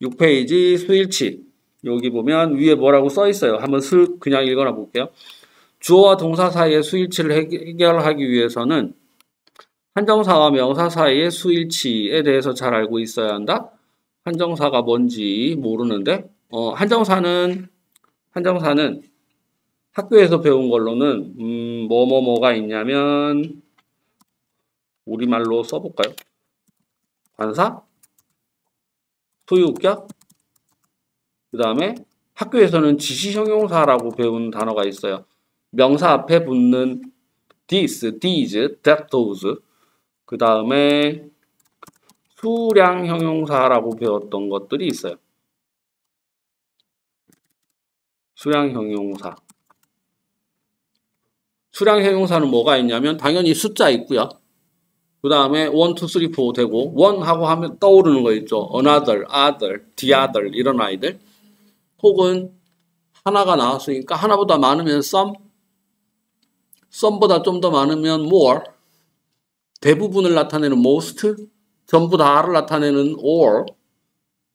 6페이지 수일치. 여기 보면 위에 뭐라고 써 있어요. 한번 그냥 읽어나 볼게요. 주어와 동사 사이의 수일치를 해결하기 위해서는 한정사와 명사 사이의 수일치에 대해서 잘 알고 있어야 한다. 한정사가 뭔지 모르는데, 한정사는 학교에서 배운 걸로는, 뭐가 있냐면, 우리말로 써볼까요? 관사, 소유격, 그 다음에 학교에서는 지시형용사라고 배운 단어가 있어요. 명사 앞에 붙는 this, these, that, those. 그 다음에 수량 형용사라고 배웠던 것들이 있어요. 수량 형용사. 수량 형용사는 뭐가 있냐면 당연히 숫자 있고요. 그 다음에 1, 2, 3, 4 되고 1 하고 하면 떠오르는 거 있죠. another, other, the other 이런 아이들. 혹은 하나가 나왔으니까 하나보다 많으면 some, some보다 좀 더 많으면 more, 대부분을 나타내는 most, 전부 다를 나타내는 all,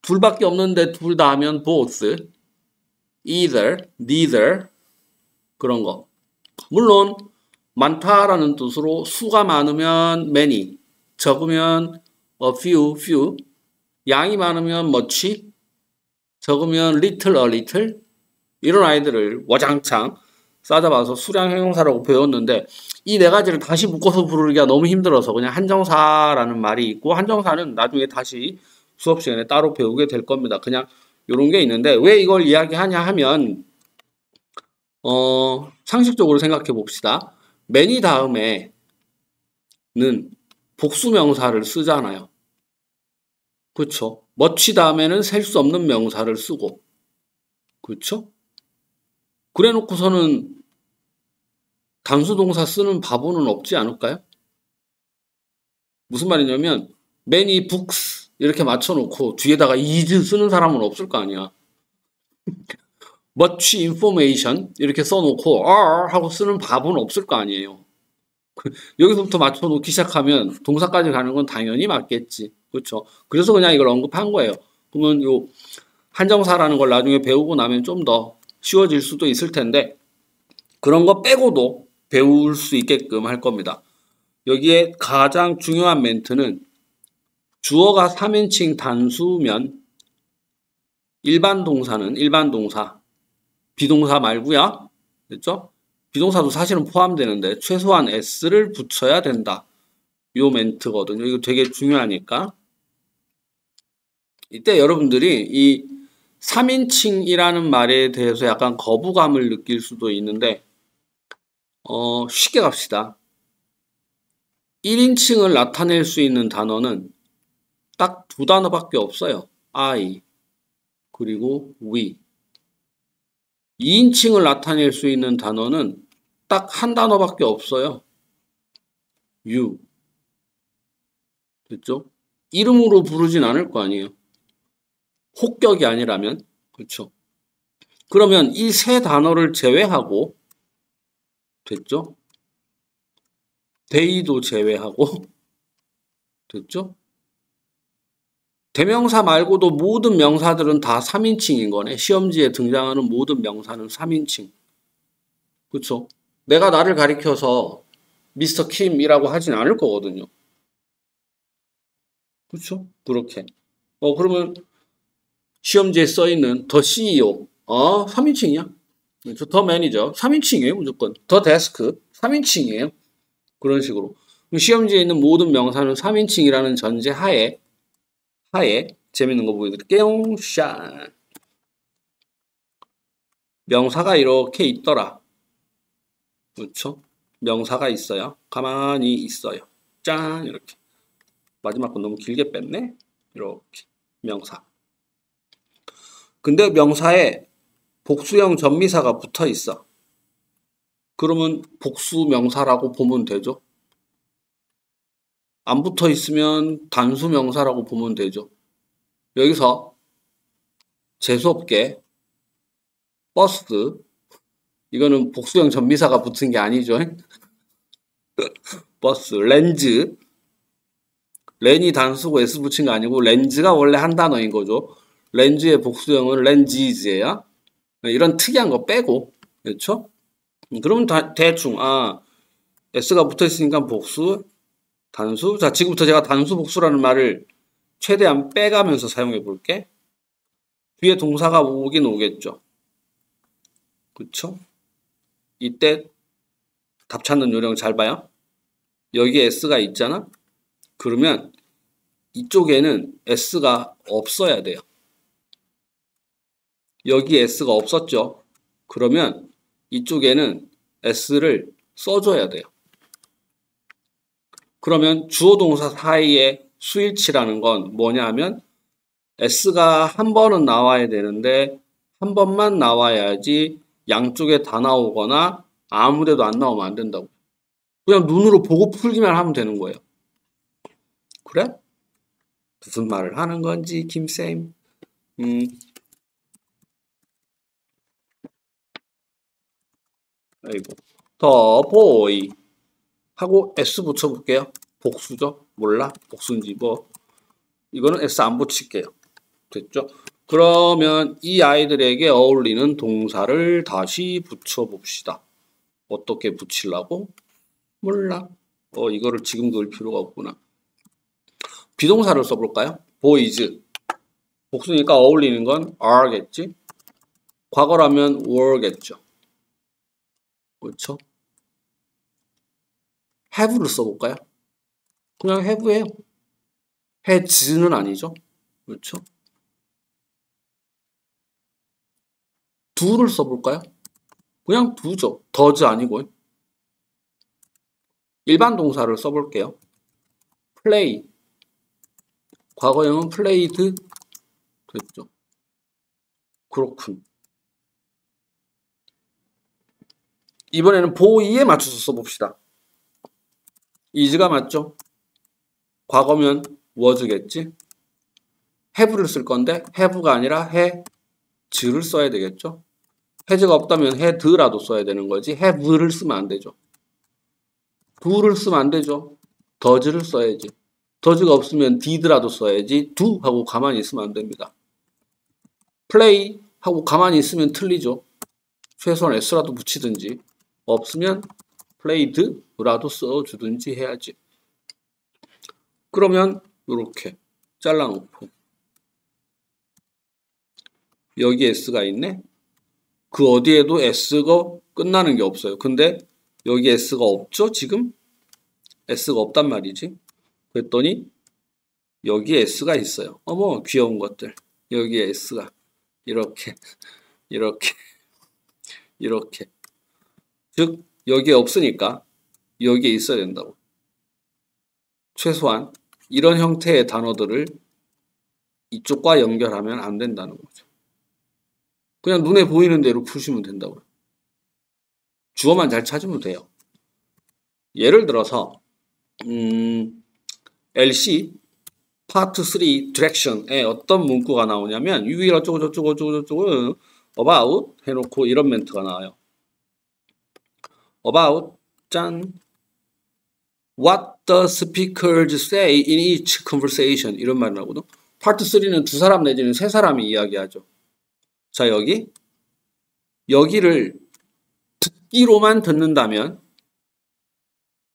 둘밖에 없는데 둘 다 하면 both, either, neither 그런 거. 물론 많다라는 뜻으로 수가 많으면 many, 적으면 a few, 양이 많으면 much, 적으면 little, a little 이런 아이들을 와장창 싸잡아서 수량 형용사라고 배웠는데 이 네 가지를 다시 묶어서 부르기가 너무 힘들어서 그냥 한정사라는 말이 있고 한정사는 나중에 다시 수업 시간에 따로 배우게 될 겁니다. 그냥 이런 게 있는데 왜 이걸 이야기하냐 하면 상식적으로 생각해 봅시다. many 다음에는 복수명사를 쓰잖아요. 그렇죠? much 다음에는 셀 수 없는 명사를 쓰고 그렇죠? 그래 놓고서는 단수동사 쓰는 바보는 없지 않을까요? 무슨 말이냐면 many books 이렇게 맞춰놓고 뒤에다가 is 쓰는 사람은 없을 거 아니야. much information 이렇게 써놓고 are 하고 쓰는 바보는 없을 거 아니에요. 여기서부터 맞춰놓기 시작하면 동사까지 가는 건 당연히 맞겠지. 그렇죠? 그래서 그냥 이걸 언급한 거예요. 그러면 요 한정사라는 걸 나중에 배우고 나면 좀 더 쉬워질 수도 있을 텐데 그런 거 빼고도 배울 수 있게끔 할 겁니다. 여기에 가장 중요한 멘트는 주어가 3인칭 단수면 일반 동사 비동사 말고요. 됐죠? 비동사도 사실은 포함되는데 최소한 s를 붙여야 된다. 요 멘트거든요. 이거 되게 중요하니까. 이때 여러분들이 이 3인칭이라는 말에 대해서 약간 거부감을 느낄 수도 있는데 쉽게 갑시다. 1인칭을 나타낼 수 있는 단어는 딱 두 단어밖에 없어요. I 그리고 we. 2인칭을 나타낼 수 있는 단어는 딱 한 단어밖에 없어요. you. 됐죠? 이름으로 부르진 않을 거 아니에요. 혹격이 아니라면. 그렇죠? 그러면 이 세 단어를 제외하고 됐죠? they도 제외하고 됐죠? 대명사 말고도 모든 명사들은 다 3인칭인 거네. 시험지에 등장하는 모든 명사는 3인칭. 그렇죠? 내가 나를 가리켜서 미스터 킴이라고 하진 않을 거거든요. 그렇죠? 그렇게. 그러면 시험지에 써 있는 더 CEO 3인칭이야. 그렇죠? 더 매니저 3인칭이에요. 무조건. 더 데스크 3인칭이에요. 그런 식으로. 시험지에 있는 모든 명사는 3인칭이라는 전제 하에 재밌는 거 보여드릴게요. 샤. 명사가 이렇게 있더라. 그렇죠? 명사가 있어요. 가만히 있어요. 짠 이렇게. 마지막 건 너무 길게 뺐네. 이렇게 명사. 근데 명사에 복수형 전미사가 붙어 있어. 그러면 복수명사라고 보면 되죠. 안 붙어 있으면 단수명사라고 보면 되죠. 여기서 재수없게 버스 이거는 복수형 전미사가 붙은 게 아니죠. 버스, 렌즈 렌이 단수고 S 붙인 거 아니고 렌즈가 원래 한 단어인 거죠. 렌즈의 복수형은 렌지즈예요. 이런 특이한 거 빼고, 그렇죠? 그러면 대충 s가 붙어 있으니까 복수, 단수. 자, 지금부터 제가 단수 복수라는 말을 최대한 빼가면서 사용해 볼게. 뒤에 동사가 오긴 오겠죠. 그쵸? 이때 답 찾는 요령 잘 봐요. 여기에 s가 있잖아? 그러면 이쪽에는 s가 없어야 돼요. 여기 s가 없었죠? 그러면 이쪽에는 s를 써줘야 돼요. 그러면 주어 동사 사이에 수일치라는 건 뭐냐 하면 s가 한 번은 나와야 되는데 한 번만 나와야지 양쪽에 다 나오거나 아무데도 안 나오면 안 된다고. 그냥 눈으로 보고 풀기만 하면 되는 거예요. 그래? 무슨 말을 하는 건지 김쌤. 아이고. 더 보이 하고 s 붙여볼게요. 복수죠? 몰라? 복수인지 뭐. 이거는 s 안 붙일게요. 됐죠? 그러면 이 아이들에게 어울리는 동사를 다시 붙여봅시다. 어떻게 붙이려고? 몰라. 이거를 지금 넣을 필요가 없구나. 비동사를 써볼까요? boys. 복수니까 어울리는 건 are겠지? 과거라면 were겠죠. 그렇죠? have를 써볼까요? 그냥 have예요. has는 아니죠. 그렇죠? do를 써볼까요? 그냥 do죠. does 아니고. 일반 동사를 써볼게요. play. 과거형은 played 됐죠. 그렇군. 이번에는 boy에 맞춰서 써봅시다. is가 맞죠? 과거면 was겠지? have를 쓸 건데 have가 아니라 has를 써야 되겠죠? has가 없다면 had라도 써야 되는 거지 have를 쓰면 안 되죠. do를 쓰면 안 되죠. does를 써야지. does가 없으면 did라도 써야지 do 하고 가만히 있으면 안 됩니다. play 하고 가만히 있으면 틀리죠. 최소한 s라도 붙이든지 없으면 played라도 써주든지 해야지. 그러면 이렇게 잘라놓고 여기 s가 있네. 그 어디에도 s가 끝나는 게 없어요. 근데 여기 s가 없죠? 지금? s가 없단 말이지. 그랬더니 여기에 s가 있어요. 어머 귀여운 것들. 여기에 s가 이렇게 이렇게 이렇게 즉 여기에 없으니까 여기에 있어야 된다고. 최소한 이런 형태의 단어들을 이쪽과 연결하면 안 된다는 거죠. 그냥 눈에 보이는 대로 푸시면 된다고요. 주어만 잘 찾으면 돼요. 예를 들어서 LC 파트 3 디렉션에 어떤 문구가 나오냐면 유일 어쩌고 저쩌고 저쩌고 저쩌고 about 해놓고 이런 멘트가 나와요. about 짠 what the speakers say in each conversation 이런 말이 나오거든. 파트 3는 두 사람 내지는 세 사람이 이야기하죠. 자 여기를 듣기로만 듣는다면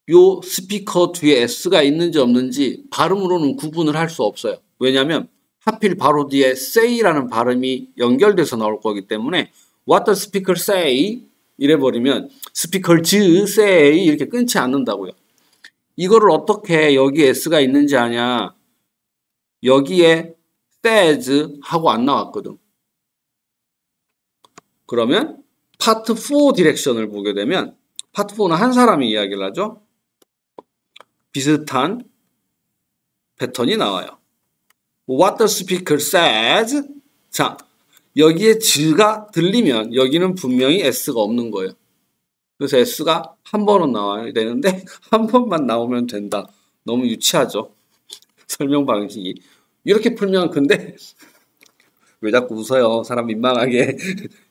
요 스피커 뒤에 s가 있는지 없는지 발음으로는 구분을 할 수 없어요. 왜냐하면 하필 바로 뒤에 say라는 발음이 연결돼서 나올 거기 때문에 what the speaker say 이래버리면 speakers say 이렇게 끊지 않는다고요. 이거를 어떻게 여기에 s가 있는지 아냐. 여기에 says 하고 안 나왔거든. 그러면 파트 4 디렉션을 보게 되면 파트 4는 한 사람이 이야기를 하죠. 비슷한 패턴이 나와요. What the speaker says. 자, 여기에 즈가 들리면 여기는 분명히 s가 없는 거예요. 그래서 s가 한 번은 나와야 되는데 한 번만 나오면 된다. 너무 유치하죠? 설명 방식이. 이렇게 풀면 근데 왜 자꾸 웃어요? 사람 민망하게.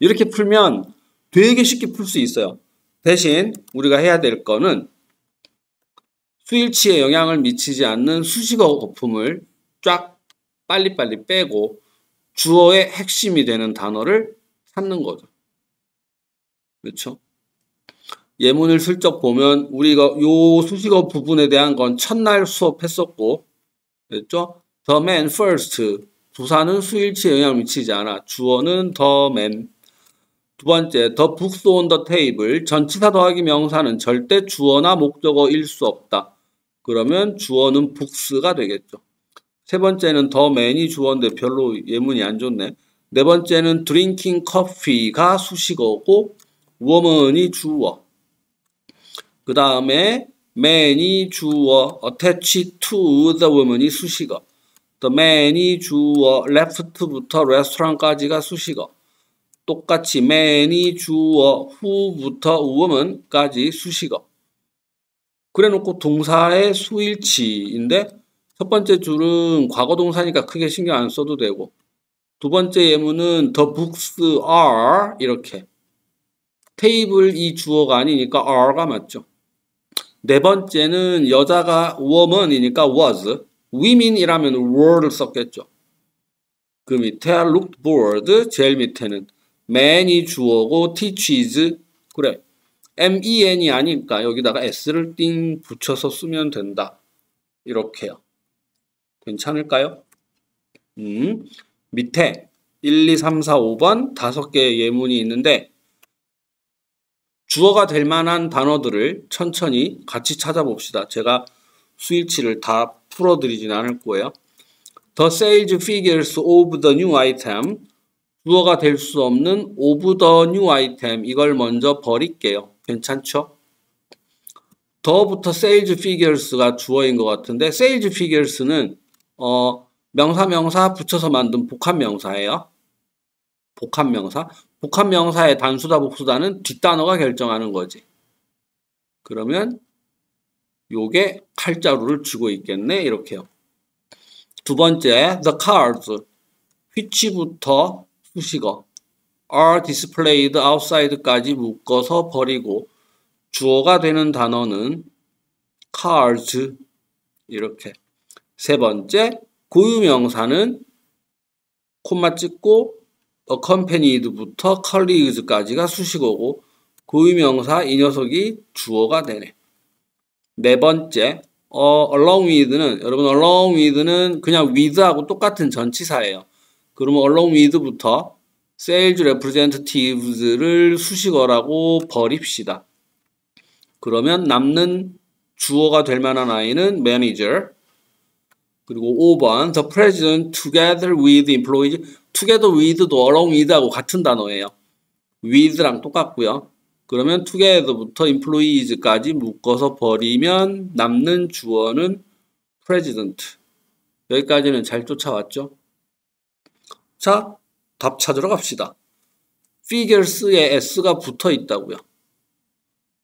이렇게 풀면 되게 쉽게 풀 수 있어요. 대신 우리가 해야 될 거는 수일치에 영향을 미치지 않는 수식어 거품을 쫙 빨리빨리 빼고 주어의 핵심이 되는 단어를 찾는 거죠. 그렇죠? 예문을 슬쩍 보면 우리가 요 수식어 부분에 대한 건 첫날 수업했었고, 그랬죠? The man first. 부사는 수일치에 영향을 미치지 않아. 주어는 the man. 두 번째, the books on the table. 전치사 더하기 명사는 절대 주어나 목적어일 수 없다. 그러면 주어는 books가 되겠죠. 세 번째는 the man이 주어인데 별로 예문이 안 좋네. 네 번째는 drinking coffee가 수식어고 woman이 주어. 그 다음에 man이 주어, attached to the woman이 수식어. the man이 주어, left부터 restaurant까지가 수식어. 똑같이 man이 주어, who부터 woman까지 수식어. 그래놓고 동사의 수일치인데 첫 번째 줄은 과거 동사니까 크게 신경 안 써도 되고 두 번째 예문은 the books are 이렇게 테이블 이 주어가 아니니까 are가 맞죠. 네 번째는 여자가 woman이니까 was, women이라면 were를 썼겠죠. 그 밑에 looked bored, 제일 밑에는 man이 주어고 teaches, 그래 men이 아니니까 여기다가 s를 띵 붙여서 쓰면 된다. 이렇게요. 괜찮을까요? 밑에 1, 2, 3, 4, 5번 5개의 예문이 있는데 주어가 될 만한 단어들을 천천히 같이 찾아봅시다. 제가 수일치를 다 풀어드리진 않을 거예요. The sales figures of the new item. 주어가 될 수 없는 of the new item. 이걸 먼저 버릴게요. 괜찮죠? 더부터 sales figures가 주어인 것 같은데 sales figures는 명사 붙여서 만든 복합명사예요. 복합명사. 복합명사의 단수다 복수다는 뒷단어가 결정하는 거지. 그러면 요게 칼자루를 쥐고 있겠네. 이렇게요. 두 번째, the cards. which부터 수식어. are displayed outside까지 묶어서 버리고 주어가 되는 단어는 cards. 이렇게. 세 번째, 고유명사는 콤마 찍고 accompanied부터 colleagues까지가 수식어고 고유명사 이 녀석이 주어가 되네. 네 번째, along with는 여러분 along with는 그냥 with하고 똑같은 전치사예요. 그러면 along with부터 sales representatives를 수식어라고 버립시다. 그러면 남는 주어가 될 만한 아이는 manager. 그리고 5번 the president together with employees. together with도 along with하고 같은 단어예요. with랑 똑같고요. 그러면 together부터 employees까지 묶어서 버리면 남는 주어는 president. 여기까지는 잘 쫓아왔죠? 자, 답 찾으러 갑시다. figures에 s가 붙어 있다고요.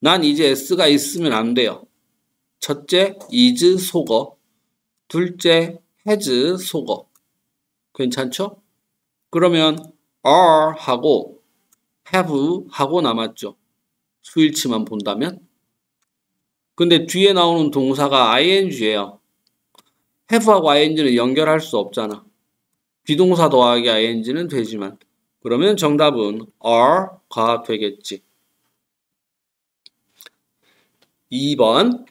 난 이제 s가 있으면 안 돼요. 첫째, is 속어. 둘째, has 속어. 괜찮죠? 그러면 are 하고 have 하고 남았죠. 수일치만 본다면. 근데 뒤에 나오는 동사가 ing예요. have하고 ing는 연결할 수 없잖아. 비동사 더하기 ing는 되지만. 그러면 정답은 are가 되겠지. 2번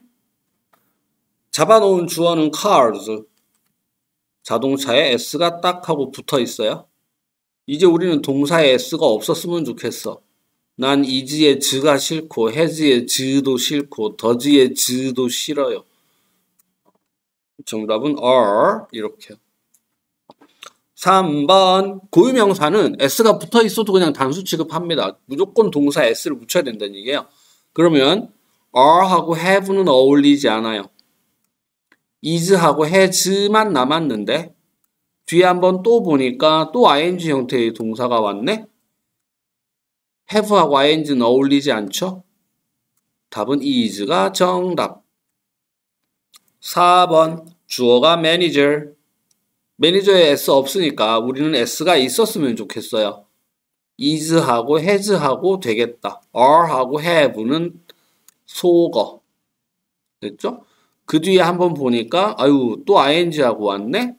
잡아놓은 주어는 cars. 자동차에 s가 딱 하고 붙어 있어요. 이제 우리는 동사에 s가 없었으면 좋겠어. 난 is의 z가 싫고 has의 z도 싫고 does의 z도 싫어요. 정답은 are 이렇게. 3번 고유명사는 s가 붙어 있어도 그냥 단수 취급합니다. 무조건 동사에 s를 붙여야 된다는 얘기예요. 그러면 are하고 have는 어울리지 않아요. is하고 has만 남았는데 뒤에 한번 또 보니까 또 ing 형태의 동사가 왔네? have하고 ing는 어울리지 않죠? 답은 is가 정답. 4번 주어가 manager. 매니저에 s 없으니까 우리는 s가 있었으면 좋겠어요. is하고 has하고 되겠다. are하고 have는 속어. 됐죠? 그 뒤에 한번 보니까 아유 또 ing하고 왔네?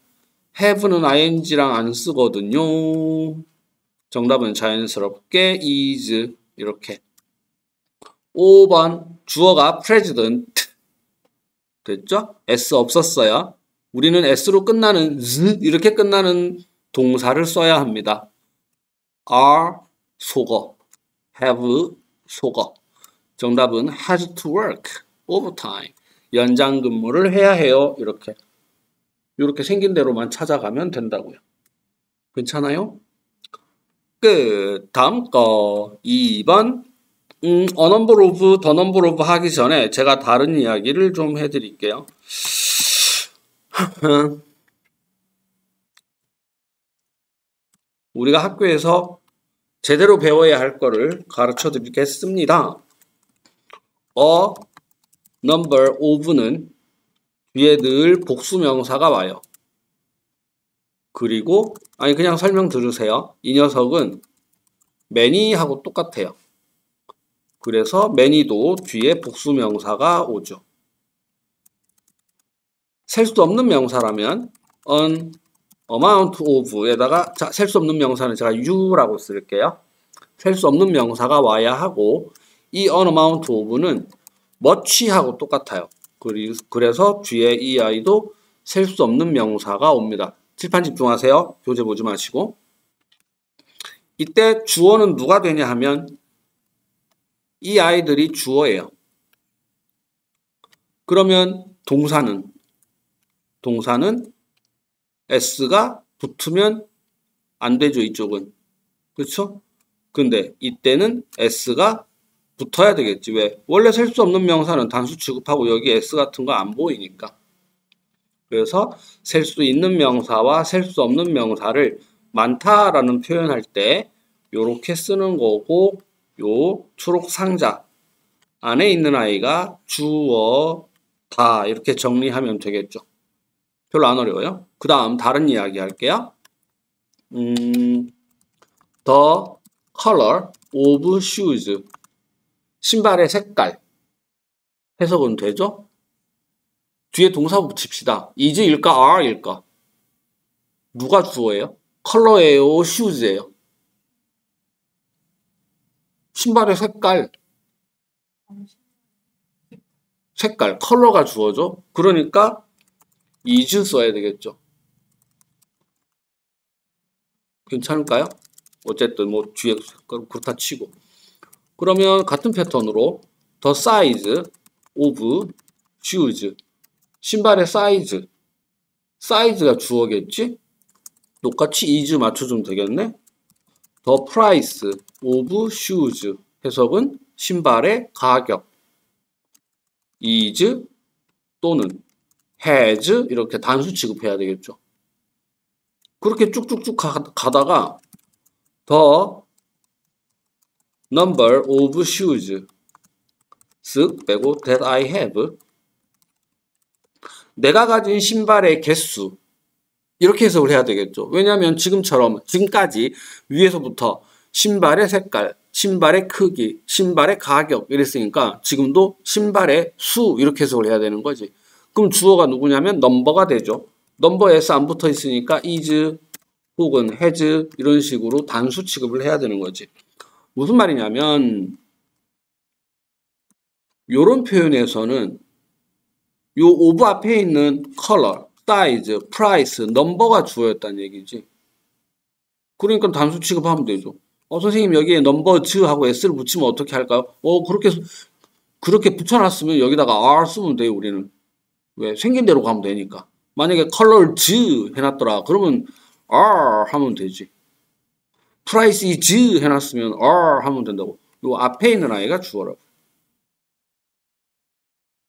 have는 ing랑 안 쓰거든요. 정답은 자연스럽게 is 이렇게. 5번 주어가 president 됐죠? s 없었어요. 우리는 s로 끝나는 z 이렇게 끝나는 동사를 써야 합니다. are 속어, have 속어. 정답은 has to work overtime. 연장 근무를 해야 해요. 이렇게 생긴 대로만 찾아가면 된다고요. 괜찮아요? 끝. 다음 거 2번. a number of, the number of 하기 전에 제가 다른 이야기를 좀 해드릴게요. 우리가 학교에서 제대로 배워야 할 거를 가르쳐 드리겠습니다. a number of는 뒤에 늘 복수명사가 와요. 그리고 그냥 설명 들으세요. 이 녀석은 many하고 똑같아요. 그래서 many도 뒤에 복수명사가 오죠. 셀 수 없는 명사라면 an amount of에다가 셀 수 없는 명사는 제가 you라고 쓸게요. 셀 수 없는 명사가 와야 하고 이 an amount of는 much하고 똑같아요. 그래서 뒤에 이 아이도 셀 수 없는 명사가 옵니다. 칠판 집중하세요. 교재 보지 마시고. 이때 주어는 누가 되냐 하면 이 아이들이 주어예요. 그러면 동사는 s가 붙으면 안 되죠. 이쪽은. 그렇죠? 근데 이때는 s가 붙어야 되겠지. 왜? 원래 셀 수 없는 명사는 단수 취급하고 여기 s 같은 거 안 보이니까. 그래서 셀 수 있는 명사와 셀 수 없는 명사를 많다라는 표현할 때 요렇게 쓰는 거고 요 초록 상자 안에 있는 아이가 주어다 이렇게 정리하면 되겠죠. 별로 안 어려워요. 그 다음 다른 이야기 할게요. The color of shoes. 신발의 색깔. 해석은 되죠? 뒤에 동사 붙입시다. is일까 are일까? 누가 주어예요? 컬러예요? shoes예요? 신발의 색깔. 컬러가 주어죠? 그러니까 is 써야 되겠죠. 괜찮을까요? 어쨌든 뭐 뒤에 그렇다 치고. 그러면 같은 패턴으로 the size of shoes. 신발의 사이즈가 주어겠지? 똑같이 is 맞춰주면 되겠네? the price of shoes. 해석은 신발의 가격. is 또는 has 이렇게 단수 취급해야 되겠죠. 그렇게 쭉쭉쭉 가다가 the number of shoes 쓱 빼고 that I have 내가 가진 신발의 개수 이렇게 해석을 해야 되겠죠. 왜냐하면 지금까지 위에서부터 신발의 색깔, 신발의 크기, 신발의 가격 이랬으니까 지금도 신발의 수 이렇게 해석을 해야 되는 거지. 그럼 주어가 누구냐면 넘버가 되죠. 넘버 s 안 붙어 있으니까 is 혹은 has 이런 식으로 단수 취급을 해야 되는 거지. 무슨 말이냐면 이런 표현에서는 요 of 앞에 있는 color, size, price, 넘버가 주어였다는 얘기지. 그러니까 단수 취급하면 되죠. 선생님 여기에 numbers 하고 s를 붙이면 어떻게 할까요? 그렇게 붙여놨으면 여기다가 r 쓰면 돼요, 우리는. 왜? 생긴 대로 가면 되니까. 만약에 colors 해놨더라. 그러면 r 하면 되지. price is 해놨으면 r 하면 된다고. 요 앞에 있는 아이가 주어라고.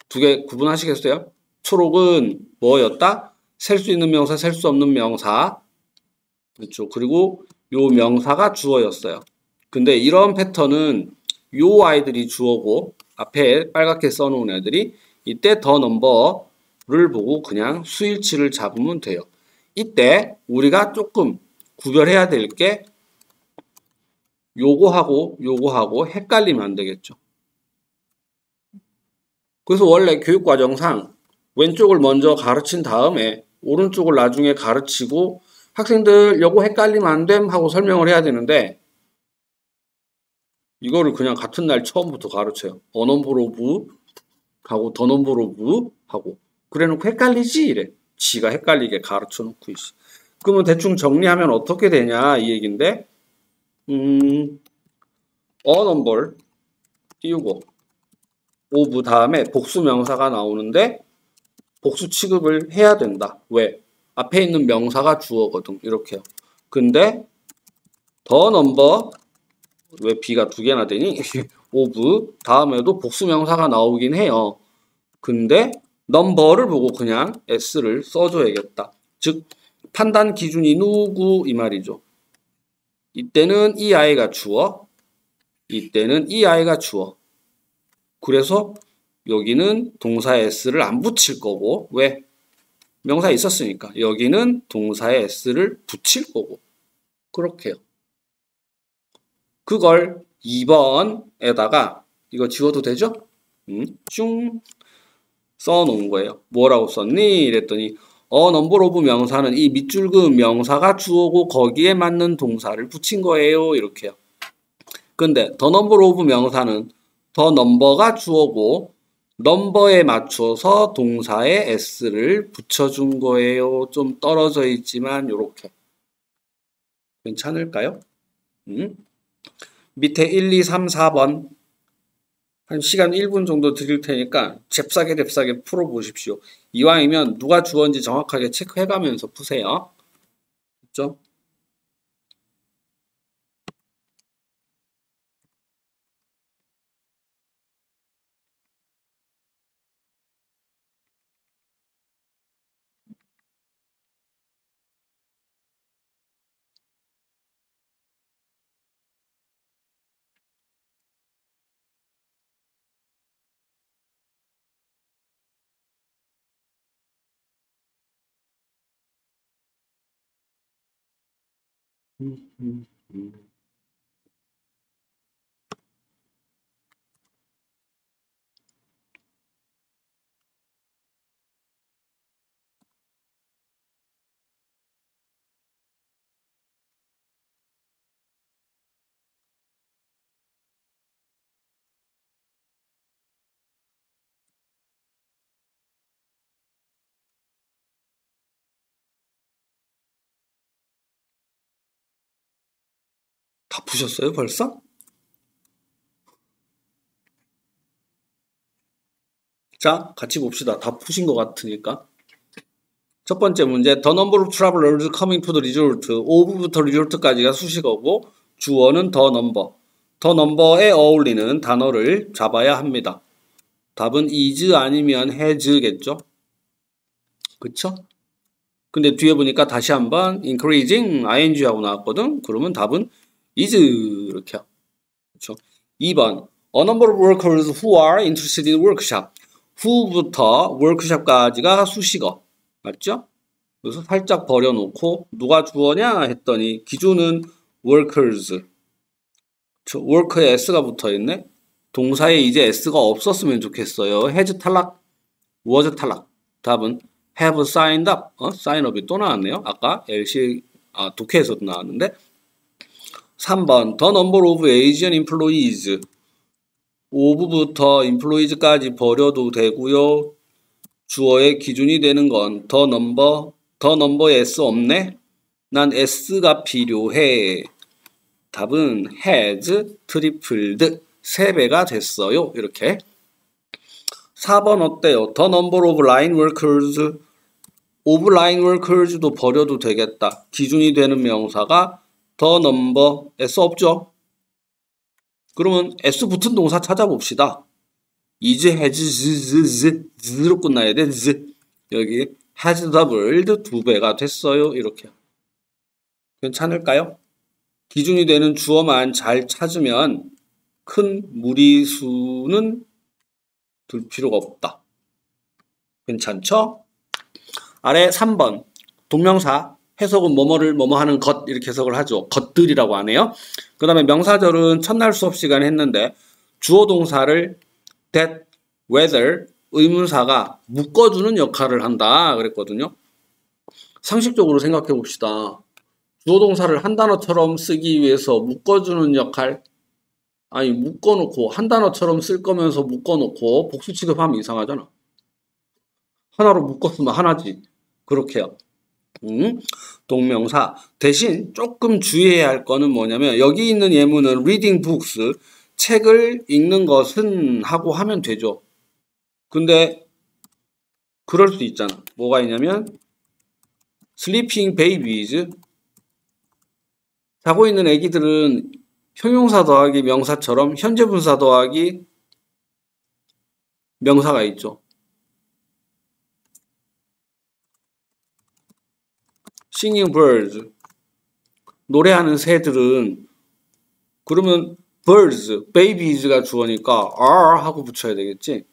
두 개 구분하시겠어요? 초록은 뭐였다? 셀 수 있는 명사, 셀 수 없는 명사. 그렇죠. 그리고 요 명사가 주어였어요. 근데 이런 패턴은 요 아이들이 주어고 앞에 빨갛게 써놓은 애들이 이때 더 넘버를 보고 그냥 수일치를 잡으면 돼요. 이때 우리가 조금 구별해야 될 게 요거하고 헷갈리면 안 되겠죠. 그래서 원래 교육과정상 왼쪽을 먼저 가르친 다음에 오른쪽을 나중에 가르치고 학생들 요거 헷갈리면 안 됨 하고 설명을 해야 되는데 이거를 그냥 같은 날 처음부터 가르쳐요. A number of 하고 the number of 하고 그래놓고 헷갈리지 이래. 지가 헷갈리게 가르쳐 놓고 있어. 그러면 대충 정리하면 어떻게 되냐 이 얘긴데 a number 띄우고 of 다음에 복수 명사가 나오는데 복수 취급을 해야 된다. 왜? 앞에 있는 명사가 주어거든. 이렇게요. 근데 the number 왜 B가 두 개나 되니? of 다음에도 복수 명사가 나오긴 해요. 근데 number를 보고 그냥 s를 써줘야겠다. 즉 판단 기준이 누구 이 말이죠. 이때는 이 아이가 주어, 이때는 이 아이가 주어. 그래서 여기는 동사에 s를 안 붙일 거고 왜? 명사 있었으니까. 여기는 동사에 s를 붙일 거고 그렇게요. 그걸 2번에다가 이거 지워도 되죠? 쭉 써놓은 거예요. 뭐라고 썼니? 이랬더니 a number of 명사는 이 밑줄 그은 명사가 주어고 거기에 맞는 동사를 붙인 거예요. 이렇게요. 근데 the number of 명사는 the number가 주어고 넘버에 맞춰서 동사에 s를 붙여준 거예요. 좀 떨어져 있지만 이렇게 괜찮을까요? 밑에 1, 2, 3, 4번 한 시간 1분 정도 드릴 테니까 잽싸게 풀어보십시오. 이왕이면 누가 주어인지 정확하게 체크해가면서 푸세요. 그렇죠? 다 푸셨어요 벌써? 자, 같이 봅시다. 다 푸신 것 같으니까. 첫 번째 문제, the number of travelers coming to the resort. of부터 resort까지가 수식어고 주어는 the number. the number에 어울리는 단어를 잡아야 합니다. 답은 is 아니면 has겠죠? 그쵸? 근데 뒤에 보니까 다시 한번 increasing ing 하고 나왔거든? 그러면 답은 is 이렇게. 그쵸? 2번, a number of workers who are interested in workshop. who부터 workshop까지가 수식어. 맞죠? 그래서 살짝 버려놓고 누가 주어냐 했더니 기준은 workers. work에 s가 붙어있네. 동사에 이제 s가 없었으면 좋겠어요. has 탈락, was 탈락. 답은 have signed up. sign up이 또 나왔네요. 아까 LC 독해에서도 나왔는데. 3번 the number of Asian employees. of부터 employees까지 버려도 되고요. 주어의 기준이 되는 건 the number에 s 없네? 난 s가 필요해. 답은 has tripled 3배가 됐어요. 이렇게. 4번 어때요? the number of line workers of line workers도 버려도 되겠다. 기준이 되는 명사가 the number s 없죠? 그러면 s 붙은 동사 찾아봅시다. is, has, z로 끝나야 돼. 여기 has doubled 2배가 됐어요. 이렇게. 괜찮을까요? 기준이 되는 주어만 잘 찾으면 큰 무리수는 둘 필요가 없다. 괜찮죠? 아래 3번 동명사 해석은 뭐뭐를 뭐뭐 하는 것 이렇게 해석을 하죠. 것들이라고 하네요. 그 다음에 명사절은 첫날 수업 시간에 했는데 주어 동사를 that, whether 의문사가 묶어주는 역할을 한다 그랬거든요. 상식적으로 생각해 봅시다. 주어 동사를 한 단어처럼 쓰기 위해서 묶어주는 역할, 아니 묶어놓고 한 단어처럼 쓸 거면서 묶어놓고 복수 취급하면 이상하잖아. 하나로 묶었으면 하나지. 그렇게요. 동명사. 대신 조금 주의해야 할 거는 뭐냐면 여기 있는 예문은 reading books, 책을 읽는 것은 하고 하면 되죠. 근데 그럴 수 있잖아. 뭐가 있냐면 sleeping babies, 자고 있는 애기들은 형용사 더하기 명사처럼 현재 분사 더하기 명사가 있죠. singing birds, 노래하는 새들은, 그러면 birds, babies가 주어니까 are 하고 붙여야 되겠지.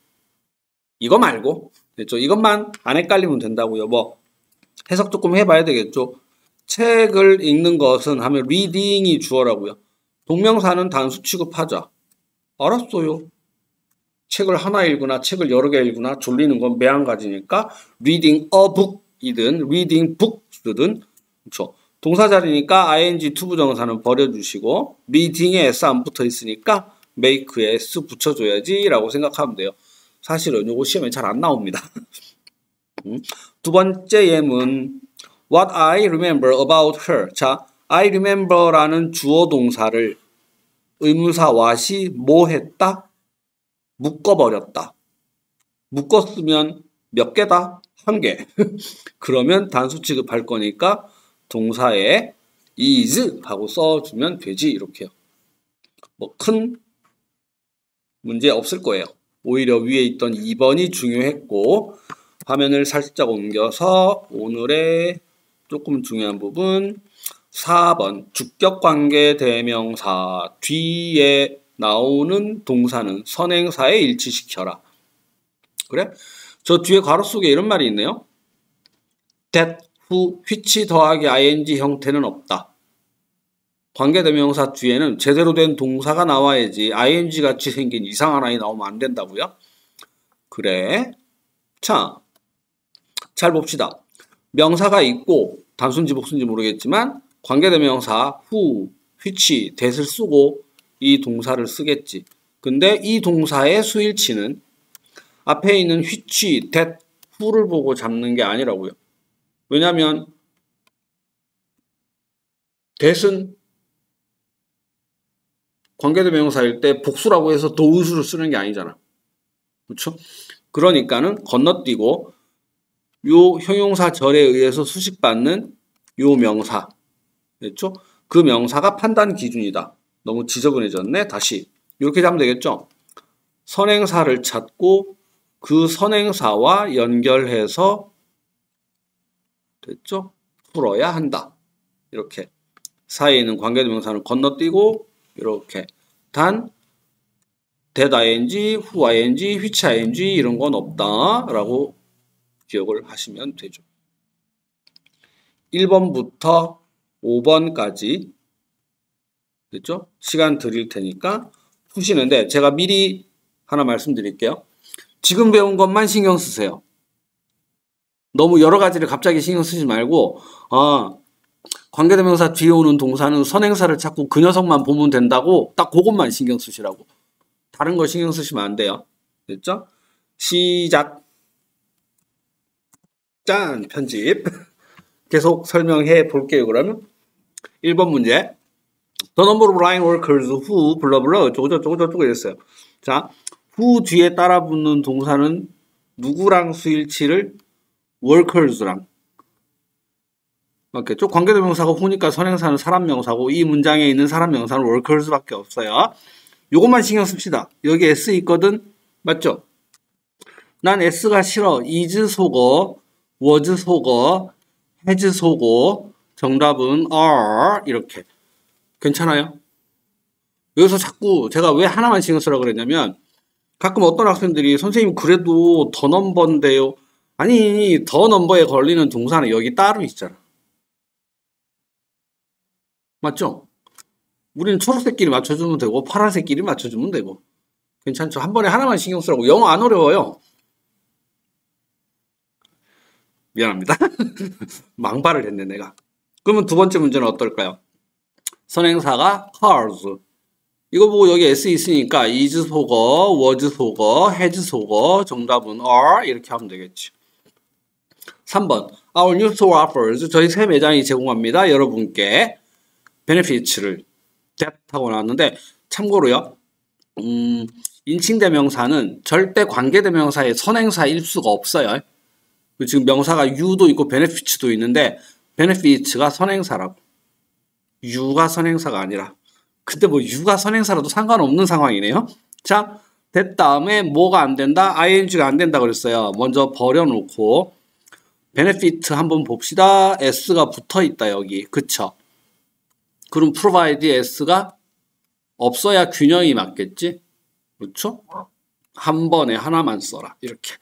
이거 말고 됐죠. 이것만 안 헷갈리면 된다고요. 뭐 해석 조금 해봐야 되겠죠. 책을 읽는 것은 하면 reading이 주어라고요. 동명사는 단수 취급하자. 알았어요. 책을 하나 읽거나 책을 여러 개 읽거나 졸리는 건 매한가지니까 reading a book이든 reading books든, 그렇죠. 동사자리니까 ing 투부정사는 버려주시고 reading에 s 안 붙어 있으니까 make에 s 붙여줘야지 라고 생각하면 돼요. 사실은 요거 시험에 잘 안 나옵니다. 두 번째 예문 What I remember about her. 자, I remember라는 주어 동사를 의문사 what이 뭐 했다? 묶어버렸다. 묶었으면 몇 개다? 한 개. 그러면 단수 취급할 거니까 동사에 is 하고 써주면 되지. 이렇게요. 뭐 큰 문제 없을 거예요. 오히려 위에 있던 2번이 중요했고, 화면을 살짝 옮겨서 오늘의 조금 중요한 부분 4번 주격관계 대명사 뒤에 나오는 동사는 선행사에 일치시켜라. 그래? 저 뒤에 괄호 속에 이런 말이 있네요. that, who, which 더하기 ing 형태는 없다. 관계대명사 뒤에는 제대로 된 동사가 나와야지 ing 같이 생긴 이상한 아이 나오면 안 된다고요? 그래. 자, 잘 봅시다. 명사가 있고 단순지 복순지 모르겠지만 관계대명사 who, which, that을 쓰고 이 동사를 쓰겠지. 근데 이 동사의 수일치는 앞에 있는 which, that, who를 보고 잡는 게 아니라고요. 왜냐하면 that은 관계대명사일 때 복수라고 해서 도우수를 쓰는 게 아니잖아. 그렇죠? 그러니까는 건너뛰고 요 형용사 절에 의해서 수식받는 요 명사, 그렇죠? 그 명사가 판단 기준이다. 너무 지저분해졌네. 다시 이렇게 잡으면 되겠죠? 선행사를 찾고 그 선행사와 연결해서, 됐죠? 풀어야 한다. 이렇게 사이에 있는 관계대명사는 건너뛰고 이렇게 단 that ing, who ing, which ing 이런 건 없다라고 기억을 하시면 되죠. 1번부터 5번까지 됐죠? 시간 드릴 테니까 푸시는데 제가 미리 하나 말씀드릴게요. 지금 배운 것만 신경 쓰세요. 너무 여러 가지를 갑자기 신경 쓰지 말고 관계대명사 뒤에 오는 동사는 선행사를 찾고 그 녀석만 보면 된다고 딱 그것만 신경 쓰시라고. 다른 거 신경 쓰시면 안 돼요. 됐죠? 시작. 짠! 편집. 계속 설명해 볼게요. 그러면 1번 문제. The number of line workers who 블라블라 어쩌고 이랬어요. 자, who 뒤에 따라 붙는 동사는 누구랑 수일치를? workers랑. 맞겠죠? 관계대명사가 who니까 선행사는 사람 명사고 이 문장에 있는 사람 명사는 workers밖에 없어요. 요것만 신경 씁시다. 여기 S 있거든? 맞죠? 난 S가 싫어. is 속어, was 속어, has 속어, 정답은 are 이렇게. 괜찮아요? 여기서 자꾸 제가 왜 하나만 신경 쓰라고 그랬냐면 가끔 어떤 학생들이 선생님 그래도 더 넘버인데요. 아니 더 넘버에 걸리는 동사는 여기 따로 있잖아. 맞죠? 우리는 초록색끼리 맞춰주면 되고 파란색끼리 맞춰주면 되고 괜찮죠? 한 번에 하나만 신경 쓰라고. 영어 안 어려워요. 미안합니다. 망발을 했네 내가. 그러면 두 번째 문제는 어떨까요? 선행사가 cars. 이거 보고 여기 s 있으니까 is 속어, was 속어, has 속어, 정답은 are 이렇게 하면 되겠지. 3번 Our new store offers. 저희 새 매장이 제공합니다. 여러분께 benefits를 that 하고 나왔는데 참고로요. 인칭대명사는 절대 관계대명사의 선행사일 수가 없어요. 지금 명사가 you도 있고 benefits도 있는데 benefits가 선행사라고. you가 선행사가 아니라. 근데 뭐 you가 선행사라도 상관없는 상황이네요. 자, that 다음에 뭐가 안 된다? ing가 안 된다 그랬어요. 먼저 버려놓고 benefit 한번 봅시다. s가 붙어있다 여기. 그쵸? 그럼 provide s가 없어야 균형이 맞겠지? 그렇죠? 한 번에 하나만 써라. 이렇게.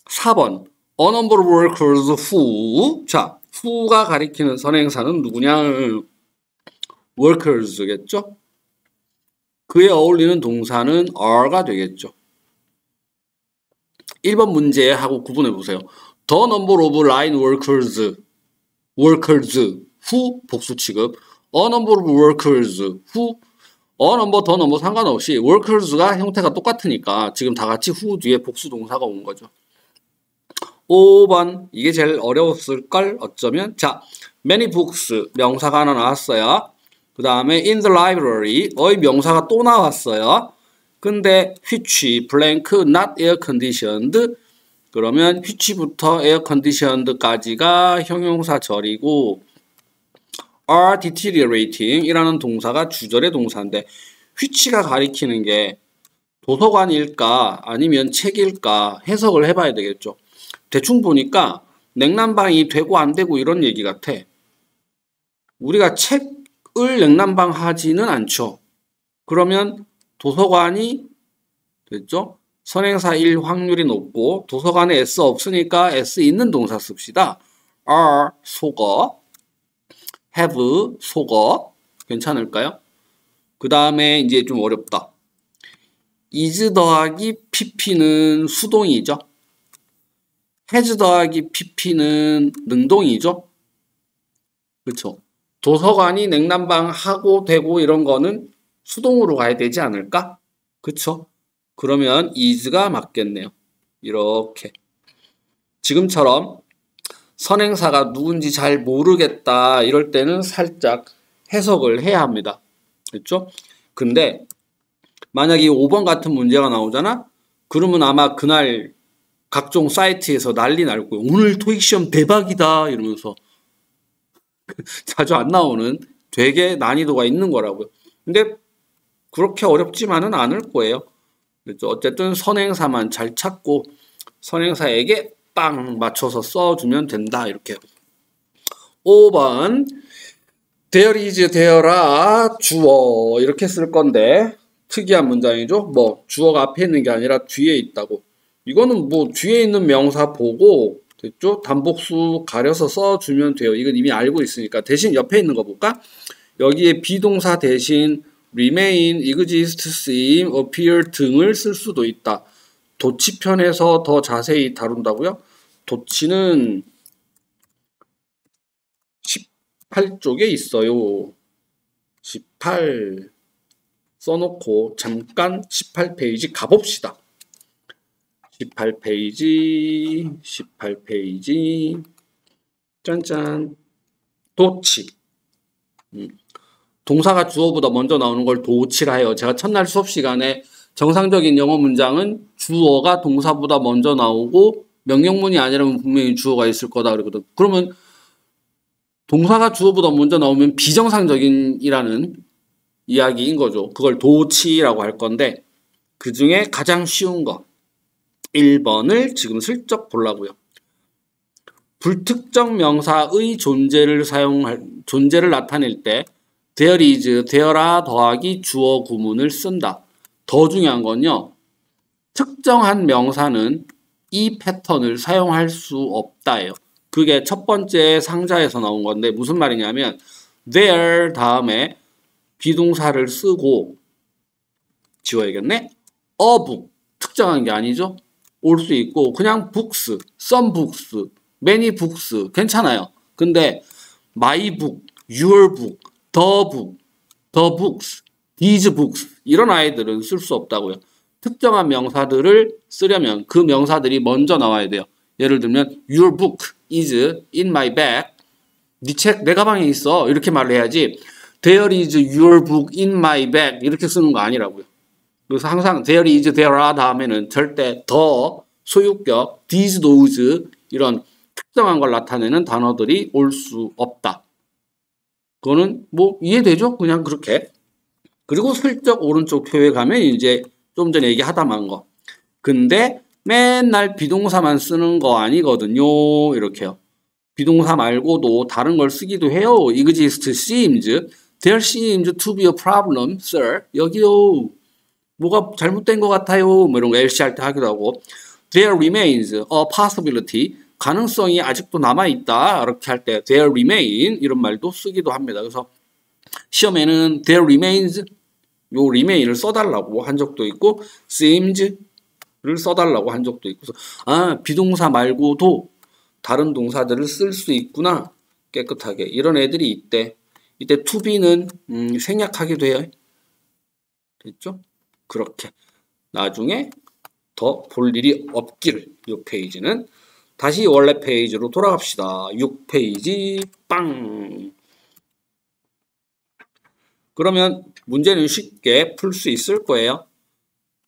4번 A number of workers who. 자, who가 가리키는 선행사는 누구냐? workers겠죠? 그에 어울리는 동사는 are가 되겠죠. 1번 문제하고 구분해 보세요. The number of line workers who 복수 취급. A number of workers who a number, the number 상관없이 workers가 형태가 똑같으니까 지금 다 같이 who 뒤에 복수 동사가 온 거죠. 5번 이게 제일 어려웠을걸 어쩌면. 자, many books 명사가 하나 나왔어요. 그 다음에 in the library 명사가 또 나왔어요. 근데 which blank not air conditioned. 그러면 which부터 air conditioned까지가 형용사절이고 are deteriorating 이라는 동사가 주절의 동사인데 which가 가리키는 게 도서관일까 아니면 책일까 해석을 해봐야 되겠죠. 대충 보니까 냉난방이 되고 안 되고 이런 얘기 같아. 우리가 책을 냉난방 하지는 않죠. 그러면 도서관이 됐죠? 선행사일 확률이 높고 도서관에 s 없으니까 s 있는 동사 씁시다. are 속어, have 속어. 괜찮을까요? 그 다음에 이제 좀 어렵다. is 더하기 pp는 수동이죠. has 더하기 pp는 능동이죠. 그렇죠. 도서관이 냉난방 하고 되고 이런 거는 수동으로 가야 되지 않을까? 그쵸? 그러면 is가 맞겠네요. 이렇게. 지금처럼 선행사가 누군지 잘 모르겠다 이럴 때는 살짝 해석을 해야 합니다. 그렇죠? 근데 만약에 5번 같은 문제가 나오잖아? 그러면 아마 그날 각종 사이트에서 난리 날 거예요. 오늘 토익 시험 대박이다 이러면서 자주 안 나오는 되게 난이도가 있는 거라고요. 근데 그렇게 어렵지만은 않을 거예요. 그렇죠? 어쨌든 선행사만 잘 찾고 선행사에게 빵 맞춰서 써주면 된다. 이렇게. 5번 there is, there are 주어 이렇게 쓸 건데 특이한 문장이죠. 뭐 주어가 앞에 있는 게 아니라 뒤에 있다고. 이거는 뭐 뒤에 있는 명사 보고 됐죠? 단복수 가려서 써주면 돼요. 이건 이미 알고 있으니까. 대신 옆에 있는 거 볼까? 여기에 비동사 대신 remain, exist, seem, appear 등을 쓸 수도 있다. 도치편에서 더 자세히 다룬다고요? 도치는 18쪽에 있어요. 18 써놓고 잠깐 18페이지 가봅시다. 18페이지 짠짠 도치. 동사가 주어보다 먼저 나오는 걸 도치라 해요. 제가 첫날 수업 시간에 정상적인 영어 문장은 주어가 동사보다 먼저 나오고 명령문이 아니라면 분명히 주어가 있을 거다 그러거든. 그러면 동사가 주어보다 먼저 나오면 비정상적인이라는 이야기인 거죠. 그걸 도치라고 할 건데 그 중에 가장 쉬운 거 1번을 지금 슬쩍 보려고요. 불특정 명사의 존재를 나타낼 때 there is, there are 더하기 주어 구문을 쓴다. 더 중요한 건요. 특정한 명사는 이 패턴을 사용할 수 없다예요. 그게 첫 번째 상자에서 나온 건데 무슨 말이냐면 there 다음에 비동사를 쓰고 지워야겠네. of 특정한 게 아니죠. 올 수 있고 그냥 books, some books, many books 괜찮아요. 근데 my book, your book, the books, these books 이런 아이들은 쓸 수 없다고요. 특정한 명사들을 쓰려면 그 명사들이 먼저 나와야 돼요. 예를 들면 your book is in my bag. 네 책 내 가방에 있어. 이렇게 말을 해야지 there is your book in my bag 이렇게 쓰는 거 아니라고요. 그래서 항상 there is, there are 다음에는 절대 더 소유격, these, those 이런 특정한 걸 나타내는 단어들이 올 수 없다. 그거는 뭐 이해되죠? 그냥 그렇게. 그리고 슬쩍 오른쪽 표에 가면 이제 좀 전에 얘기하다만 거. 근데 맨날 비동사만 쓰는 거 아니거든요. 이렇게요. 비동사 말고도 다른 걸 쓰기도 해요. exist seems, there seems to be a problem, sir. 여기요. 뭐가 잘못된 것 같아요. 뭐 이런 거 LC 할 때 하기도 하고. There remains a possibility. 가능성이 아직도 남아있다. 이렇게 할 때 there remain 이런 말도 쓰기도 합니다. 그래서 시험에는 there remains 요 remain을 써달라고 한 적도 있고 seems를 써달라고 한 적도 있고 아 비동사 말고도 다른 동사들을 쓸 수 있구나. 깨끗하게. 이런 애들이 있대. 이때 to be는 생략하기도 해요. 됐죠? 그렇게. 나중에 더 볼 일이 없기를. 이 페이지는. 다시 원래 페이지로 돌아갑시다. 6페이지 빵. 그러면 문제는 쉽게 풀 수 있을 거예요.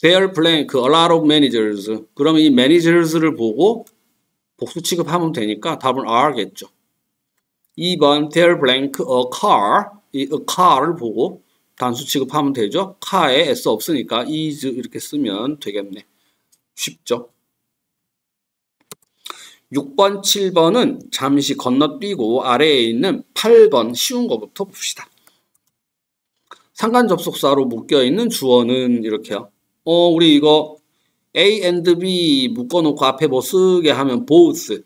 There blank a lot of managers. 그러면 이 managers를 보고 복수 취급하면 되니까 답은 R겠죠. 2번 there blank a car. 이 a car를 보고 단수 취급하면 되죠. car에 s 없으니까 is 이렇게 쓰면 되겠네. 쉽죠. 6번, 7번은 잠시 건너뛰고 아래에 있는 8번 쉬운 거부터 봅시다. 상관 접속사로 묶여있는 주어는 이렇게요. 우리 이거 A and B 묶어놓고 앞에 뭐 쓰게 하면 both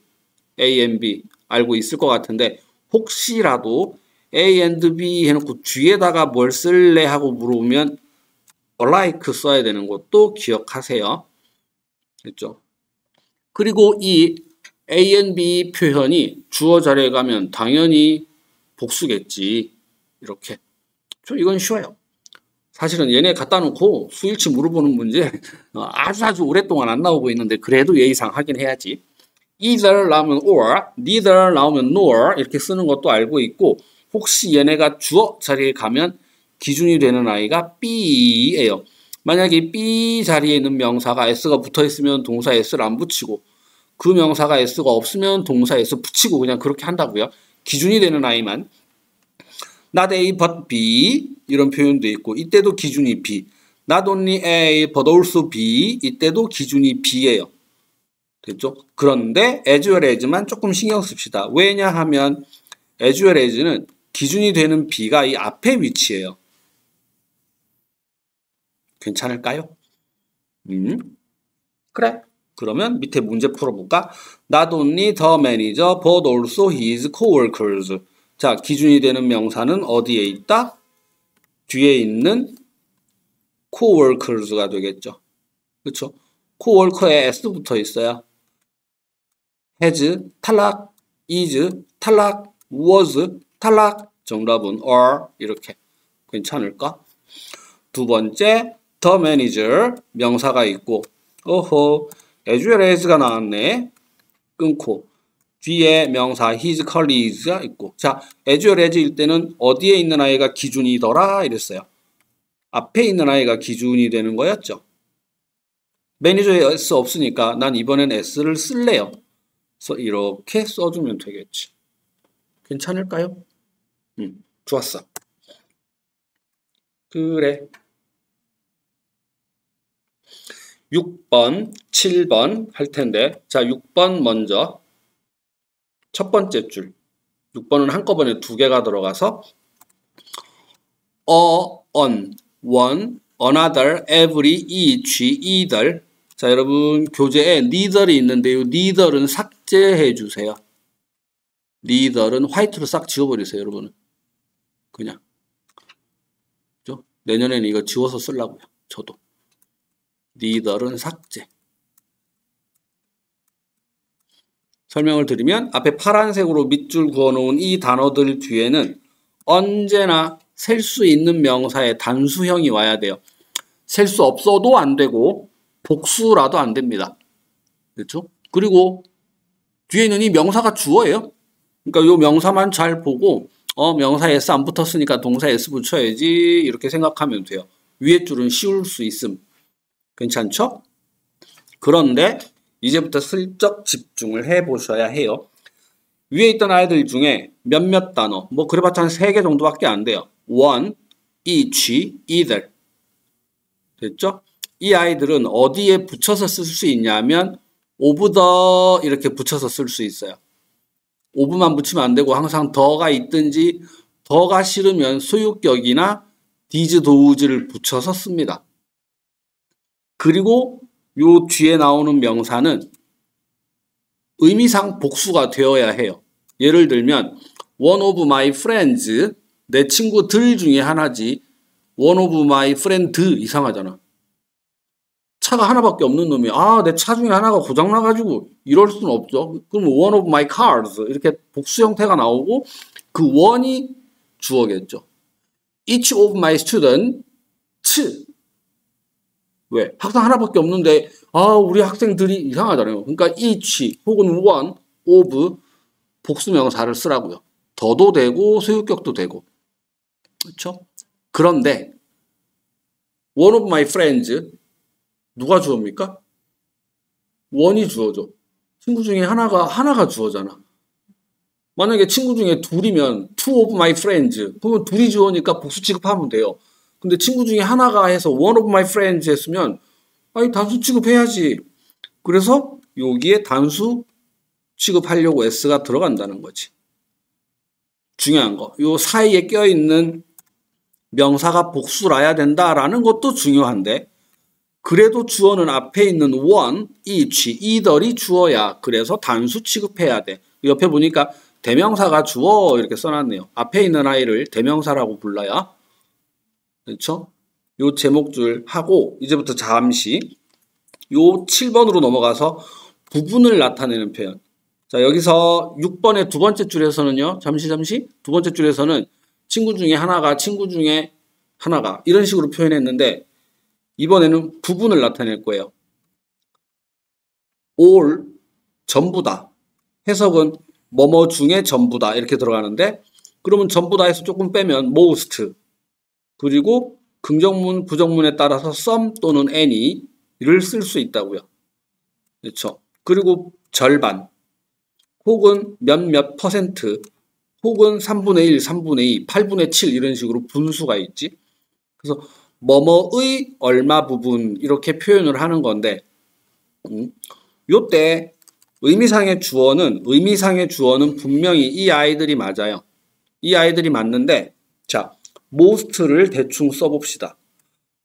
A and B 알고 있을 것 같은데 혹시라도 A and B 해놓고 뒤에다가 뭘 쓸래 하고 물어보면 like 써야 되는 것도 기억하세요. 됐죠? 그리고 이 A and B 표현이 주어 자리에 가면 당연히 복수겠지. 이렇게. 이건 쉬워요. 사실은 얘네 갖다 놓고 수일치 물어보는 문제 아주 오랫동안 안 나오고 있는데 그래도 예의상 하긴 해야지. either 나오면 or, neither 나오면 nor 이렇게 쓰는 것도 알고 있고 혹시 얘네가 주어 자리에 가면 기준이 되는 아이가 B예요. 만약에 B 자리에 있는 명사가 S가 붙어 있으면 동사 S를 안 붙이고 그 명사가 S가 없으면 동사 S 붙이고 그냥 그렇게 한다고요. 기준이 되는 아이만. Not A but B 이런 표현도 있고 이때도 기준이 B. Not only A but also B 이때도 기준이 B예요. 됐죠? 그런데 as well as만 조금 신경 씁시다. 왜냐하면 as well as는 기준이 되는 B가 이 앞에 위치해요. 괜찮을까요? 그래. 그러면 밑에 문제 풀어볼까? Not only the manager but also his coworkers. 자, 기준이 되는 명사는 어디에 있다? 뒤에 있는 coworkers가 되겠죠. 그렇죠? coworker에 s 붙어 있어요. has 탈락, is 탈락, was 탈락. 정답은 are 이렇게. 괜찮을까? 두 번째, the manager 명사가 있고 as well as가 나왔네. 끊고 뒤에 명사 his colleagues가 있고 자, as well as일 때는 어디에 있는 아이가 기준이더라 이랬어요. 앞에 있는 아이가 기준이 되는 거였죠. 매니저에 S 없으니까 난 이번엔 S를 쓸래요. 그래서 이렇게 써주면 되겠지. 괜찮을까요? 좋았어. 그래. 6번, 7번 할 텐데 자 6번 먼저 첫 번째 줄 6번은 한꺼번에 두 개가 들어가서 on, one, another, every, each, either 자 여러분 교재에 neither이 있는데요. neither은 삭제해 주세요. neither은 화이트로 싹 지워버리세요. 여러분은 그냥 그죠? 내년에는 이거 지워서 쓰려고요. 저도 neither은 삭제 설명을 드리면 앞에 파란색으로 밑줄 그어놓은 이 단어들 뒤에는 언제나 셀 수 있는 명사의 단수형이 와야 돼요. 셀 수 없어도 안 되고 복수라도 안 됩니다. 그렇죠? 그리고 뒤에 있는 이 명사가 주어예요. 그러니까 이 명사만 잘 보고 명사 S 안 붙었으니까 동사 S 붙여야지 이렇게 생각하면 돼요. 위에 줄은 씌울 수 있음. 괜찮죠? 그런데 이제부터 슬쩍 집중을 해보셔야 해요. 위에 있던 아이들 중에 몇몇 단어, 뭐 그래봤자 한 3개 정도밖에 안 돼요. one, each, either. 됐죠? 이 아이들은 어디에 붙여서 쓸 수 있냐면 of the 이렇게 붙여서 쓸 수 있어요. of만 붙이면 안 되고 항상 the가 있든지 the가 싫으면 소유격이나 these, those를 붙여서 씁니다. 그리고 요 뒤에 나오는 명사는 의미상 복수가 되어야 해요. 예를 들면 one of my friends, 내 친구들 중에 하나지 one of my friend 이상하잖아. 차가 하나밖에 없는 놈이 내 차 중에 하나가 고장나가지고 이럴 수는 없죠. 그럼 one of my cars 이렇게 복수 형태가 나오고 그 one이 주어겠죠. each of my students 왜? 학생 하나밖에 없는데 우리 학생들이 이상하잖아요. 그러니까 each 혹은 one of 복수명사를 쓰라고요. 더도 되고 소유격도 되고. 그렇죠? 그런데 one of my friends 누가 주어입니까? one이 주어죠. 친구 중에 하나가 주어잖아. 만약에 친구 중에 둘이면 two of my friends 그러면 둘이 주어니까 복수 취급하면 돼요. 근데 친구 중에 하나가 해서 one of my friends 했으면 단수 취급해야지. 그래서 여기에 단수 취급하려고 S가 들어간다는 거지. 중요한 거. 요 사이에 껴있는 명사가 복수라야 된다라는 것도 중요한데 그래도 주어는 앞에 있는 one, each, either이 주어야. 그래서 단수 취급해야 돼. 옆에 보니까 대명사가 주어 이렇게 써놨네요. 앞에 있는 아이를 대명사라고 불러야. 그렇죠? 요 제목줄 하고 이제부터 잠시 요 7번으로 넘어가서 부분을 나타내는 표현. 자, 여기서 6번의 두 번째 줄에서는요. 잠시 두 번째 줄에서는 친구 중에 하나가 이런 식으로 표현했는데 이번에는 부분을 나타낼 거예요. all 전부다. 해석은 뭐뭐 중에 전부다 이렇게 들어가는데 그러면 전부다에서 조금 빼면 most 그리고 긍정문, 부정문에 따라서 some 또는 any를 쓸 수 있다고요. 그렇죠? 그리고 절반, 혹은 몇몇 퍼센트, 혹은 3분의 1, 3분의 2, 8분의 7 이런 식으로 분수가 있지. 그래서 뭐뭐의 얼마 부분 이렇게 표현을 하는 건데 요때 의미상의 주어는 분명히 이 아이들이 맞아요. 이 아이들이 맞는데 자 most를 대충 써봅시다.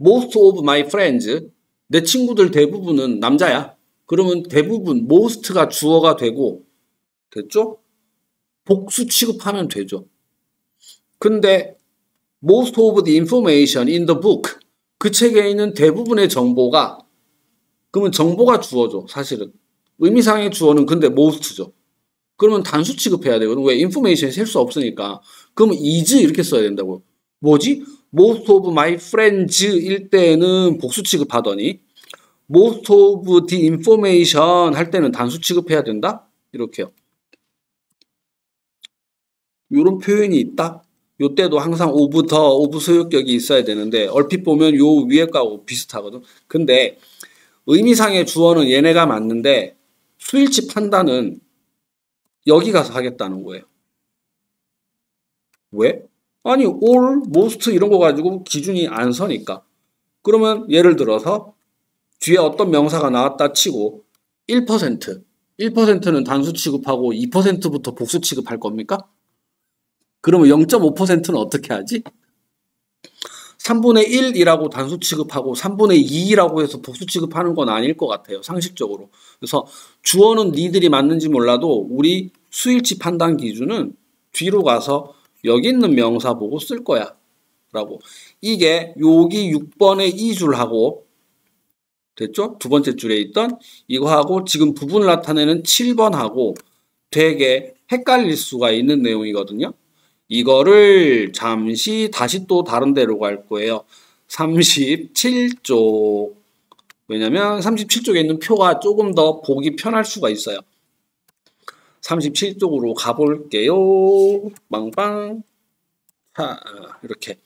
most of my friends 내 친구들 대부분은 남자야. 그러면 대부분 most가 주어가 되고 됐죠? 복수 취급하면 되죠. 근데 most of the information in the book 그 책에 있는 대부분의 정보가 그러면 정보가 주어죠. 사실은 의미상의 주어는 근데 most죠. 그러면 단수 취급해야 되거든. 왜? information이 셀 수 없으니까. 그러면 is 이렇게 써야 된다고. 뭐지? most of my friends일 때는 복수 취급하더니 most of the information 할 때는 단수 취급해야 된다? 이렇게요. 이런 표현이 있다? 요때도 항상 of 소유격이 있어야 되는데 얼핏 보면 요 위에 거하고 비슷하거든. 근데 의미상의 주어는 얘네가 맞는데 수일치 판단은 여기 가서 하겠다는 거예요. 왜? 아니 all, most 이런 거 가지고 기준이 안 서니까. 그러면 예를 들어서 뒤에 어떤 명사가 나왔다 치고 1%는 단수 취급하고 2%부터 복수 취급할 겁니까? 그러면 0.5%는 어떻게 하지? 3분의 1이라고 단수 취급하고 3분의 2라고 해서 복수 취급하는 건 아닐 것 같아요. 상식적으로. 그래서 주어는 니들이 맞는지 몰라도 우리 수일치 판단 기준은 뒤로 가서 여기 있는 명사 보고 쓸 거야. 라고. 이게 여기 6번의 2줄하고 됐죠? 두 번째 줄에 있던 이거하고 지금 부분을 나타내는 7번하고 되게 헷갈릴 수가 있는 내용이거든요. 이거를 잠시 다시 또 다른 데로 갈 거예요. 37쪽. 왜냐면 37쪽에 있는 표가 조금 더 보기 편할 수가 있어요. 37쪽으로 가볼게요. 빵빵. 자, 이렇게.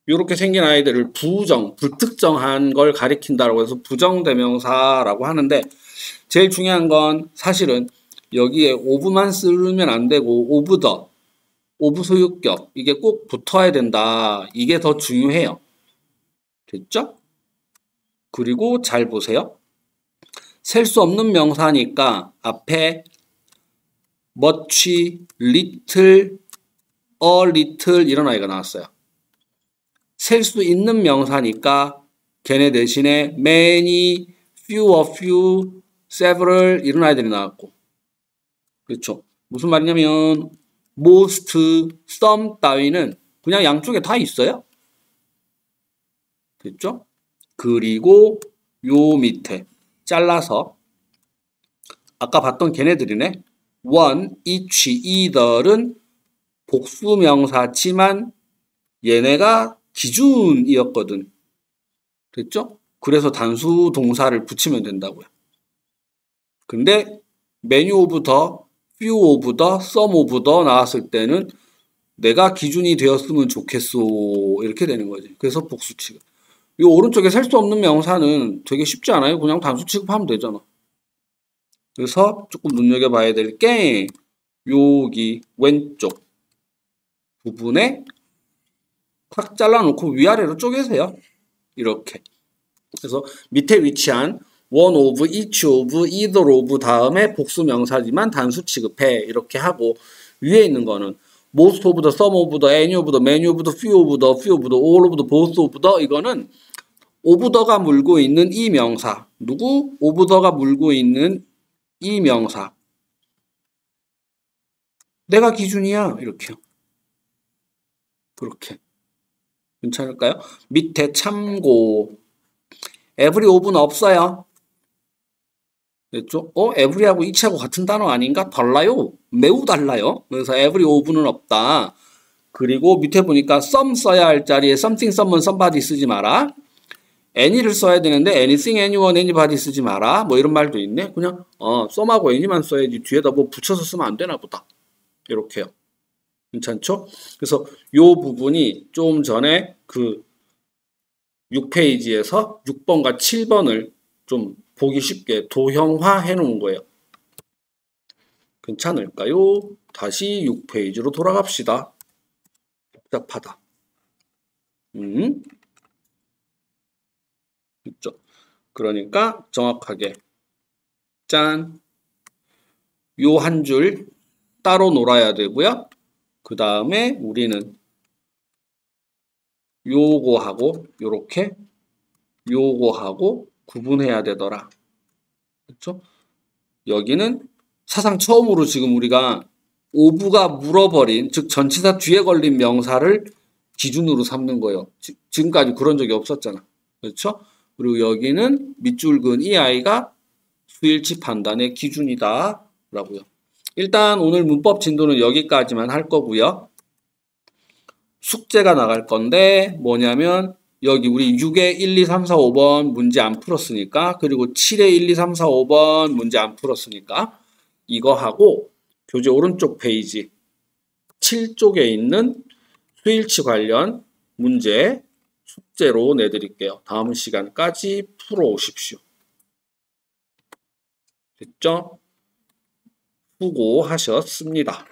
이렇게 생긴 아이들을 불특정한 걸 가리킨다라고 해서 부정대명사라고 하는데, 제일 중요한 건 사실은 여기에 오브만 쓰면 안 되고 오브 더, 오브 소유격 이게 꼭 붙어야 된다. 이게 더 중요해요. 됐죠? 그리고 잘 보세요. 셀 수 없는 명사니까 앞에 much, little, a little 이런 아이가 나왔어요. 셀 수 있는 명사니까 걔네 대신에 many, few, a few, several 이런 아이들이 나왔고, 그렇죠? 무슨 말이냐면 most, some 따위는 그냥 양쪽에 다 있어요. 됐죠? 그리고 요 밑에 잘라서 아까 봤던 걔네들이네. one, each, either은 복수명사지만 얘네가 기준이었거든. 됐죠? 그래서 단수 동사를 붙이면 된다고요. 근데 many of the, few of the, some of the 나왔을 때는 내가 기준이 되었으면 좋겠소 이렇게 되는 거지. 그래서 복수 취급. 이 오른쪽에 셀 수 없는 명사는 되게 쉽지 않아요. 그냥 단수 취급하면 되잖아. 그래서 조금 눈여겨봐야 될 게 여기 왼쪽 부분에 탁 잘라놓고 위아래로 쪼개세요. 이렇게. 그래서 밑에 위치한 one of, each of, either of 다음에 복수 명사지만 단수 취급해. 이렇게 하고 위에 있는 거는 most of the, some of the, any of the, many of the, few of the, few of the, all of the, both of the 이거는 of the가 물고 있는 이 명사. 누구? of the가 물고 있는 이 명사. 내가 기준이야. 이렇게요. 그렇게. 괜찮을까요? 밑에 참고. every of는 없어요. 됐죠? every하고 each하고 같은 단어 아닌가? 달라요. 매우 달라요. 그래서 every of는 없다. 그리고 밑에 보니까 some 써야 할 자리에 something, someone, somebody 쓰지 마라. any를 써야 되는데 anything, anyone, anybody 쓰지 마라. 뭐 이런 말도 있네. 그냥 some하고 any만 써야지 뒤에다 뭐 붙여서 쓰면 안 되나 보다. 이렇게요. 괜찮죠? 그래서 요 부분이 좀 전에 그 6페이지에서 6번과 7번을 좀 보기 쉽게 도형화 해 놓은 거예요. 괜찮을까요? 다시 6페이지로 돌아갑시다. 복잡하다. 있죠. 그러니까 정확하게 짠! 요 한 줄 따로 놀아야 되고요. 그 다음에 우리는 요거하고 요렇게 요거하고 구분해야 되더라. 그렇죠? 여기는 사상 처음으로 지금 우리가 오브가 물어버린, 즉 전치사 뒤에 걸린 명사를 기준으로 삼는 거예요. 지금까지 그런 적이 없었잖아. 그렇죠? 그리고 여기는 밑줄 그은 이 아이가 수일치 판단의 기준이다 라고요. 일단 오늘 문법 진도는 여기까지만 할 거고요. 숙제가 나갈 건데 뭐냐면 여기 우리 6에 1, 2, 3, 4, 5번 문제 안 풀었으니까, 그리고 7에 1, 2, 3, 4, 5번 문제 안 풀었으니까 이거 하고 교재 오른쪽 페이지 7쪽에 있는 수일치 관련 문제 숙제로 내드릴게요. 다음 시간까지 풀어 오십시오. 됐죠? 수고하셨습니다.